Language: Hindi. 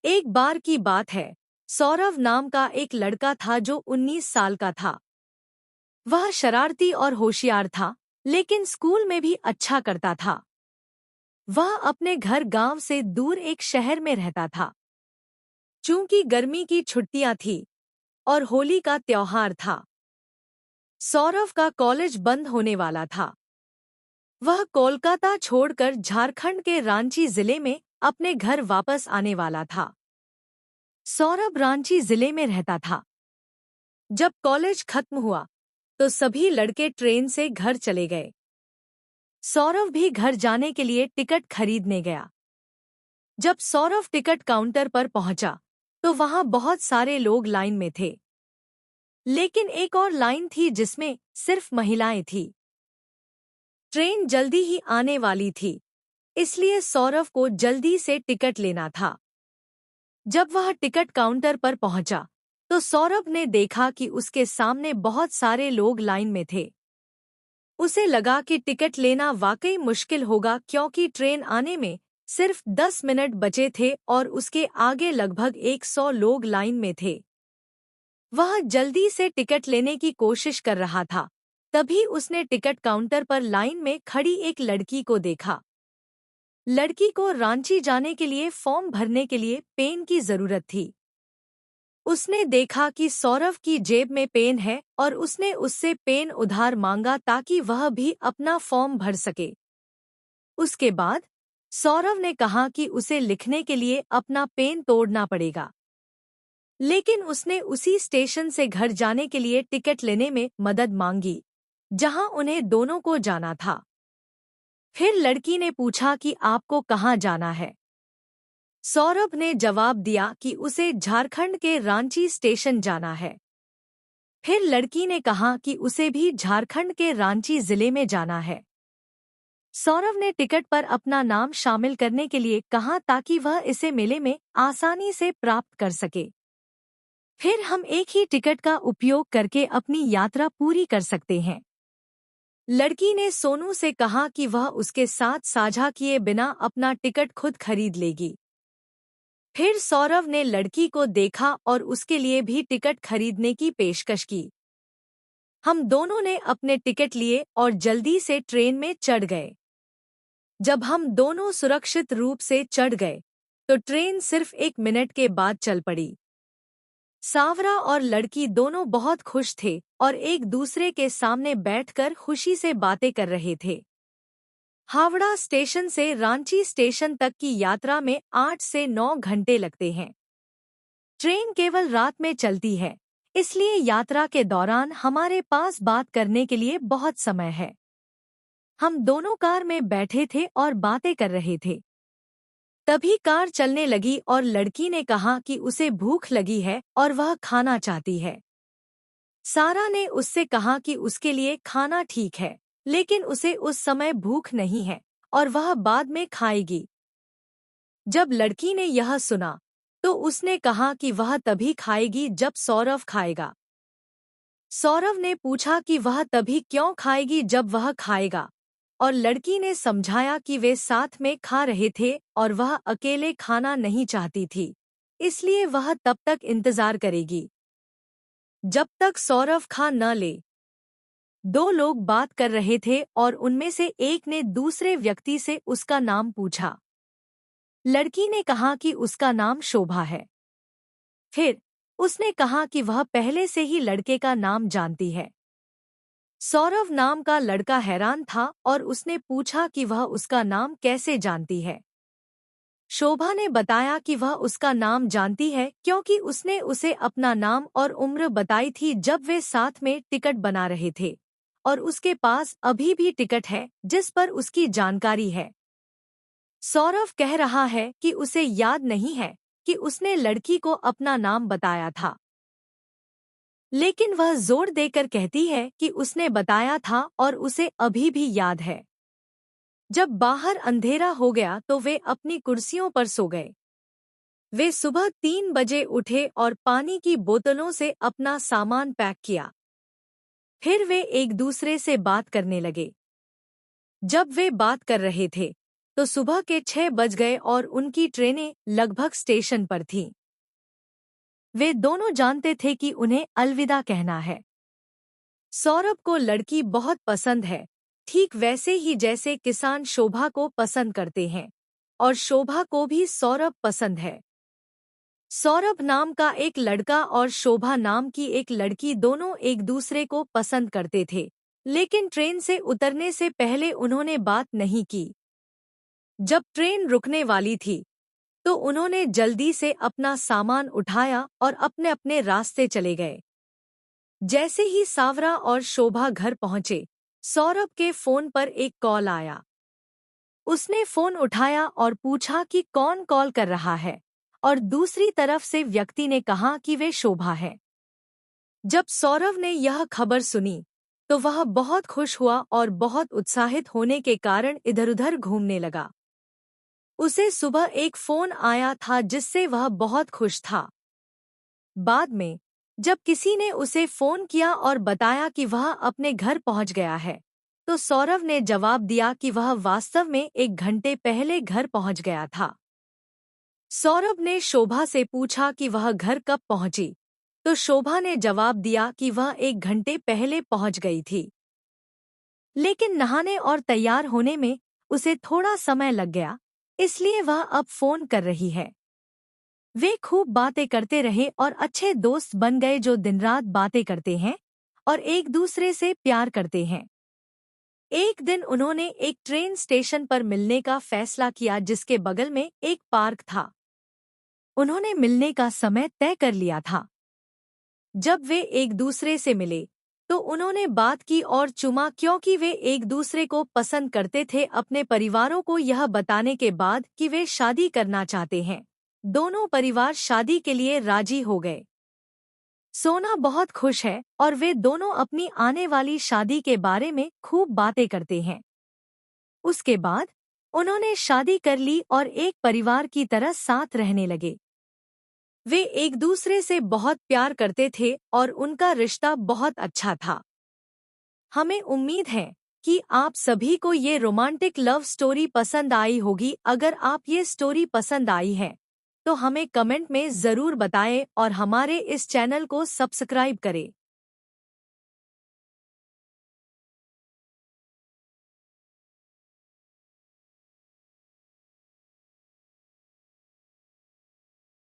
एक बार की बात है। सौरव नाम का एक लड़का था जो 19 साल का था। वह शरारती और होशियार था, लेकिन स्कूल में भी अच्छा करता था। वह अपने घर गांव से दूर एक शहर में रहता था। चूंकि गर्मी की छुट्टियां थी और होली का त्योहार था, सौरव का कॉलेज बंद होने वाला था। वह कोलकाता छोड़कर झारखंड के रांची जिले में अपने घर वापस आने वाला था। सौरभ रांची जिले में रहता था। जब कॉलेज खत्म हुआ तो सभी लड़के ट्रेन से घर चले गए। सौरभ भी घर जाने के लिए टिकट खरीदने गया। जब सौरभ टिकट काउंटर पर पहुंचा तो वहां बहुत सारे लोग लाइन में थे, लेकिन एक और लाइन थी जिसमें सिर्फ महिलाएं थीं। ट्रेन जल्दी ही आने वाली थी, इसलिए सौरभ को जल्दी से टिकट लेना था। जब वह टिकट काउंटर पर पहुंचा तो सौरभ ने देखा कि उसके सामने बहुत सारे लोग लाइन में थे। उसे लगा कि टिकट लेना वाकई मुश्किल होगा, क्योंकि ट्रेन आने में सिर्फ 10 मिनट बचे थे और उसके आगे लगभग 100 लोग लाइन में थे। वह जल्दी से टिकट लेने की कोशिश कर रहा था। तभी उसने टिकट काउंटर पर लाइन में खड़ी एक लड़की को देखा। लड़की को रांची जाने के लिए फॉर्म भरने के लिए पेन की जरूरत थी। उसने देखा कि सौरभ की जेब में पेन है और उसने उससे पेन उधार मांगा ताकि वह भी अपना फॉर्म भर सके। उसके बाद सौरभ ने कहा कि उसे लिखने के लिए अपना पेन तोड़ना पड़ेगा, लेकिन उसने उसी स्टेशन से घर जाने के लिए टिकट लेने में मदद मांगी जहां उन्हें दोनों को जाना था। फिर लड़की ने पूछा कि आपको कहाँ जाना है। सौरभ ने जवाब दिया कि उसे झारखंड के रांची स्टेशन जाना है। फिर लड़की ने कहा कि उसे भी झारखंड के रांची जिले में जाना है। सौरभ ने टिकट पर अपना नाम शामिल करने के लिए कहा ताकि वह इसे मेले में आसानी से प्राप्त कर सके। फिर हम एक ही टिकट का उपयोग करके अपनी यात्रा पूरी कर सकते हैं। लड़की ने सोनू से कहा कि वह उसके साथ साझा किए बिना अपना टिकट खुद खरीद लेगी। फिर सौरभ ने लड़की को देखा और उसके लिए भी टिकट खरीदने की पेशकश की। हम दोनों ने अपने टिकट लिए और जल्दी से ट्रेन में चढ़ गए। जब हम दोनों सुरक्षित रूप से चढ़ गए तो ट्रेन सिर्फ 1 मिनट के बाद चल पड़ी। सावरा और लड़की दोनों बहुत खुश थे और एक दूसरे के सामने बैठकर खुशी से बातें कर रहे थे। हावड़ा स्टेशन से रांची स्टेशन तक की यात्रा में 8 से 9 घंटे लगते हैं। ट्रेन केवल रात में चलती है, इसलिए यात्रा के दौरान हमारे पास बात करने के लिए बहुत समय है। हम दोनों कार में बैठे थे और बातें कर रहे थे। तभी कार चलने लगी और लड़की ने कहा कि उसे भूख लगी है और वह खाना चाहती है। सारा ने उससे कहा कि उसके लिए खाना ठीक है, लेकिन उसे उस समय भूख नहीं है और वह बाद में खाएगी। जब लड़की ने यह सुना तो उसने कहा कि वह तभी खाएगी जब सौरभ खाएगा। सौरभ ने पूछा कि वह तभी क्यों खाएगी जब वह खाएगा, और लड़की ने समझाया कि वे साथ में खा रहे थे और वह अकेले खाना नहीं चाहती थी, इसलिए वह तब तक इंतजार करेगी जब तक सौरभ खा न ले। 2 लोग बात कर रहे थे और उनमें से एक ने दूसरे व्यक्ति से उसका नाम पूछा। लड़की ने कहा कि उसका नाम शोभा है। फिर उसने कहा कि वह पहले से ही लड़के का नाम जानती है। सौरभ नाम का लड़का हैरान था और उसने पूछा कि वह उसका नाम कैसे जानती है। शोभा ने बताया कि वह उसका नाम जानती है क्योंकि उसने उसे अपना नाम और उम्र बताई थी जब वे साथ में टिकट बना रहे थे, और उसके पास अभी भी टिकट है जिस पर उसकी जानकारी है। सौरभ कह रहा है कि उसे याद नहीं है कि उसने लड़की को अपना नाम बताया था, लेकिन वह जोर देकर कहती है कि उसने बताया था और उसे अभी भी याद है। जब बाहर अंधेरा हो गया तो वे अपनी कुर्सियों पर सो गए। वे सुबह 3 बजे उठे और पानी की बोतलों से अपना सामान पैक किया। फिर वे एक दूसरे से बात करने लगे। जब वे बात कर रहे थे तो सुबह के 6 बज गए और उनकी ट्रेनें लगभग स्टेशन पर थीं। वे दोनों जानते थे कि उन्हें अलविदा कहना है। सौरभ को लड़की बहुत पसंद है, ठीक वैसे ही जैसे किसान शोभा को पसंद करते हैं, और शोभा को भी सौरभ पसंद है। सौरभ नाम का एक लड़का और शोभा नाम की एक लड़की दोनों एक दूसरे को पसंद करते थे, लेकिन ट्रेन से उतरने से पहले उन्होंने बात नहीं की। जब ट्रेन रुकने वाली थी, तो उन्होंने जल्दी से अपना सामान उठाया और अपने अपने रास्ते चले गए। जैसे ही सावरा और शोभा घर पहुंचे, सौरभ के फोन पर एक कॉल आया। उसने फोन उठाया और पूछा कि कौन कॉल कर रहा है, और दूसरी तरफ से व्यक्ति ने कहा कि वे शोभा है। जब सौरभ ने यह खबर सुनी, तो वह बहुत खुश हुआ और बहुत उत्साहित होने के कारण इधर-उधर घूमने लगा। उसे सुबह एक फोन आया था जिससे वह बहुत खुश था। बाद में जब किसी ने उसे फोन किया और बताया कि वह अपने घर पहुंच गया है, तो सौरभ ने जवाब दिया कि वह वास्तव में 1 घंटे पहले घर पहुंच गया था। सौरभ ने शोभा से पूछा कि वह घर कब पहुंची, तो शोभा ने जवाब दिया कि वह 1 घंटे पहले पहुंच गई थी। लेकिन नहाने और तैयार होने में उसे थोड़ा समय लग गया, इसलिए वह अब फोन कर रही है। वे खूब बातें करते रहे और अच्छे दोस्त बन गए जो दिन रात बातें करते हैं और एक दूसरे से प्यार करते हैं। एक दिन उन्होंने एक ट्रेन स्टेशन पर मिलने का फैसला किया जिसके बगल में एक पार्क था। उन्होंने मिलने का समय तय कर लिया था। जब वे एक दूसरे से मिले, तो उन्होंने बात की और चुमा क्योंकि वे एक दूसरे को पसंद करते थे। अपने परिवारों को यह बताने के बाद कि वे शादी करना चाहते हैं, दोनों परिवार शादी के लिए राजी हो गए। सोना बहुत खुश है और वे दोनों अपनी आने वाली शादी के बारे में खूब बातें करते हैं। उसके बाद उन्होंने शादी कर ली और एक परिवार की तरह साथ रहने लगे। वे एक दूसरे से बहुत प्यार करते थे और उनका रिश्ता बहुत अच्छा था। हमें उम्मीद है कि आप सभी को ये रोमांटिक लव स्टोरी पसंद आई होगी। अगर आप ये स्टोरी पसंद आई है, तो हमें कमेंट में ज़रूर बताएं और हमारे इस चैनल को सब्सक्राइब करें।